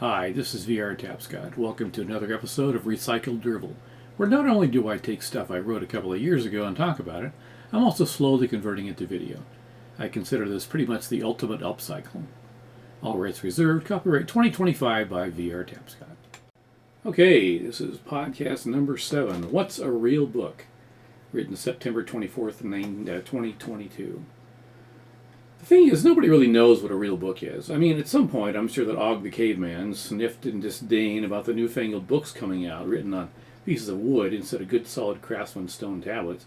Hi, this is VR Tapscott. Welcome to another episode of Recycled Drivel, where not only do I take stuff I wrote a couple of years ago and talk about it, I'm also slowly converting it to video. I consider this pretty much the ultimate upcycle. All rights reserved, copyright 2025 by VR Tapscott. Okay, this is podcast number 7, What's a Real Book? Written September 24th, 2022. The thing is, nobody really knows what a real book is. I mean, at some point, I'm sure that Og the Caveman sniffed in disdain about the newfangled books coming out, written on pieces of wood instead of good solid craftsman stone tablets.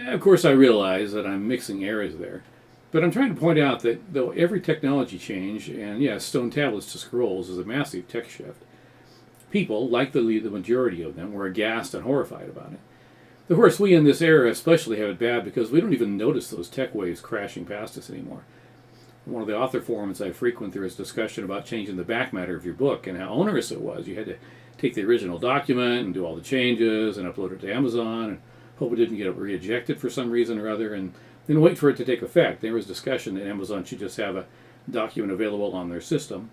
Of course, I realize that I'm mixing eras there. But I'm trying to point out that though every technology change, and yes, stone tablets to scrolls is a massive tech shift, people, like the majority of them, were aghast and horrified about it. Of course, we in this era especially have it bad because we don't even notice those tech waves crashing past us anymore. In one of the author forums I frequent, there is discussion about changing the back matter of your book and how onerous it was. You had to take the original document and do all the changes and upload it to Amazon and hope it didn't get re-ejected for some reason or other and then wait for it to take effect. There was discussion that Amazon should just have a document available on their system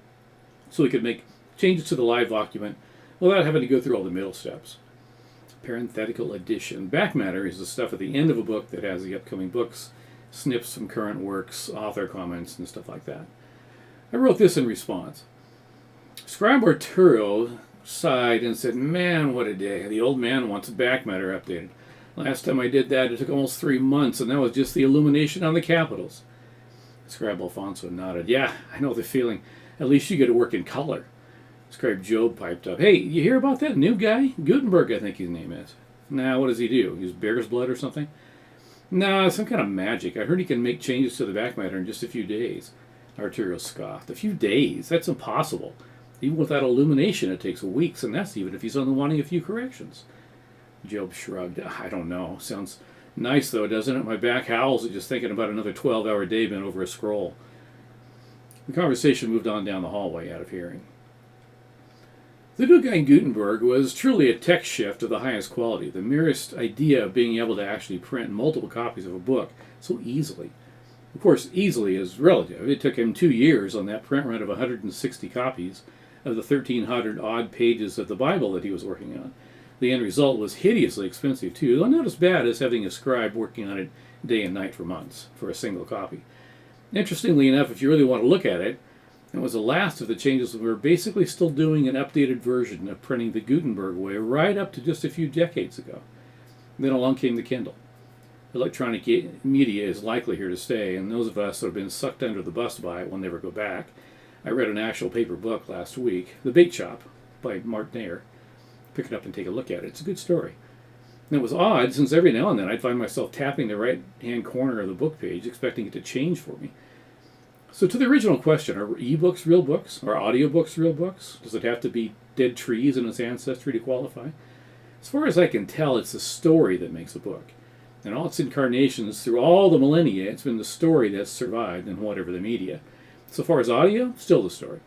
so we could make changes to the live document without having to go through all the middle steps. Parenthetical addition. Back matter is the stuff at the end of a book that has the upcoming books, snips from current works, author comments, and stuff like that. I wrote this in response. Scribe Arturo sighed and said, "Man, what a day. The old man wants back matter updated. Last time I did that, it took almost 3 months, and that was just the illumination on the capitals." Scribe Alfonso nodded. "Yeah, I know the feeling. At least you get to work in color." Scribe Job piped up. "Hey, you hear about that new guy? Gutenberg, I think his name is." "Nah, what does he do? Use bear's blood or something?" "Nah, some kind of magic. I heard he can make changes to the back matter in just a few days." Arturo scoffed. "A few days? That's impossible. Even without illumination, it takes weeks, and that's even if he's only wanting a few corrections." Job shrugged. "I don't know. Sounds nice, though, doesn't it? My back howls at just thinking about another 12-hour day bent over a scroll." The conversation moved on down the hallway, out of hearing. The new guy Gutenberg was truly a tech shift of the highest quality, the merest idea of being able to actually print multiple copies of a book so easily. Of course, easily is relative. It took him 2 years on that print run of 160 copies of the 1,300 odd pages of the Bible that he was working on. The end result was hideously expensive, too, though not as bad as having a scribe working on it day and night for months for a single copy. Interestingly enough, if you really want to look at it, it was the last of the changes that we were basically still doing an updated version of printing the Gutenberg way right up to just a few decades ago. Then along came the Kindle. Electronic media is likely here to stay, and those of us that have been sucked under the bus by it will never go back. I read an actual paper book last week, The Bait Shop, by Mark Nair. Pick it up and take a look at it. It's a good story. And it was odd, since every now and then I'd find myself tapping the right-hand corner of the book page, expecting it to change for me. So to the original question, are e-books real books? Are audiobooks real books? Does it have to be dead trees in its ancestry to qualify? As far as I can tell, it's the story that makes a book. In all its incarnations, through all the millennia, it's been the story that's survived in whatever the media. So far as audio, still the story.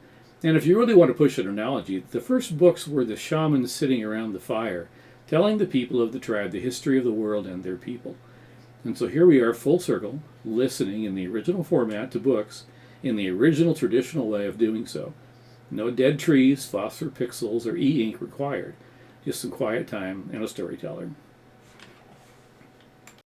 And if you really want to push an analogy, the first books were the shamans sitting around the fire, telling the people of the tribe the history of the world and their people. And so here we are, full circle, listening in the original format to books, in the original traditional way of doing so. No dead trees, phosphor pixels, or e-ink required. Just some quiet time and a storyteller.